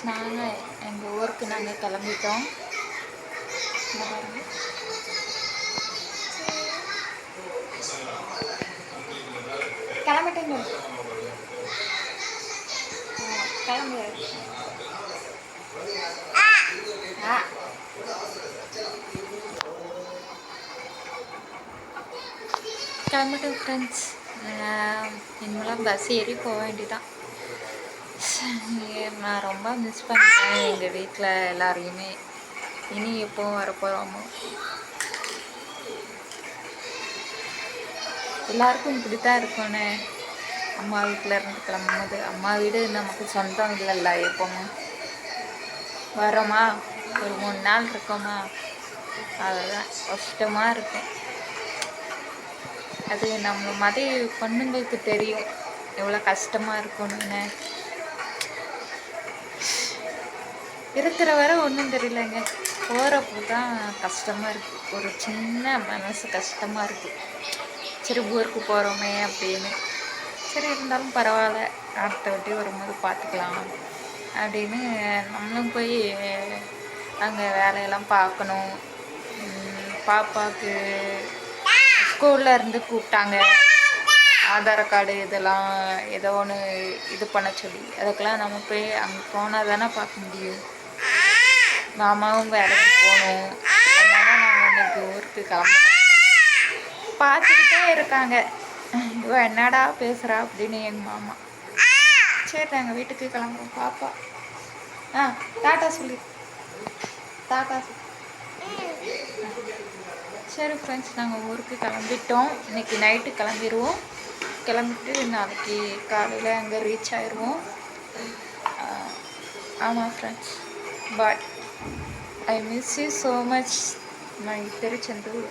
Friends, நாங்கள் எங்கள் ஊருக்கு நாங்கள் கிளம்பிட்டோம். கிளம்பிட்டேங்க. கிளம்பு. கிளம்பிட்டோம் ஃப்ரெண்ட்ஸ். இனிமேலாம் பஸ் ஏறி போக வேண்டியதான். நான் ரொம்ப மிஸ் பண்ணுறேன் எங்கள் வீட்டில் எல்லாரையுமே. இனி எப்போவும் வரப்போகிறோமோ. எல்லாருக்கும் இப்படி தான் இருக்கும்னு. அம்மா வீட்டில் இருந்து கிளம்பும்போது, அம்மா வீடு நமக்கு சொந்தம் இல்லைல்ல. எப்போவும் வரோமா, ஒரு 3 நாள் இருக்கோமா, அதுதான் கஷ்டமாக இருக்கும். அது நம்ம மாதிரி பொண்ணுங்களுக்கு தெரியும் எவ்வளோ கஷ்டமாக இருக்கும்னு. இருக்கிற வரை ஒன்றும் தெரியலைங்க, போகிறப்போ தான் கஷ்டமாக இருக்குது. ஒரு சின்ன மனசு கஷ்டமாக இருக்குது. சரி ஊருக்கு போகிறோமே அப்படின்னு. சரி இருந்தாலும் பரவாயில்ல, அடுத்த வாட்டி வரும்போது பார்த்துக்கலாம் அப்படின்னு நம்மளும் போய் அங்கே வேலையெல்லாம் பார்க்கணும். பாப்பாவுக்கு ஸ்கூலில் இருந்து கூப்பிட்டாங்க, ஆதார் கார்டு இதெல்லாம் ஏதோ ஒன்று இது பண்ண சொல்லி. அதுக்கெல்லாம் நம்ம போய் அங்கே போனால் தானே பார்க்க முடியும். மாமாவும் வேலைக்கு போகணும். அதனால நாங்கள் இன்றைக்கி ஊருக்கு கிளம்புறோம். பார்த்துக்கிட்டே இருக்காங்க, இவ என்னடா பேசுகிறா அப்படின்னு எங்கள் மாமா. சரி நாங்கள் வீட்டுக்கு கிளம்புறோம். பாப்பா டாட்டா சொல்லி, டாட்டா சொல்லி. சரி ஃப்ரெண்ட்ஸ், நாங்கள் ஊருக்கு கிளம்பிட்டோம். இன்றைக்கி நைட்டு கிளம்பிடுவோம். கிளம்பிட்டு நாளைக்கு காலையில் அங்கே ரீச் ஆயிடுவோம். ஆமாம் friends, bye. I miss you so much my Tiruchendur.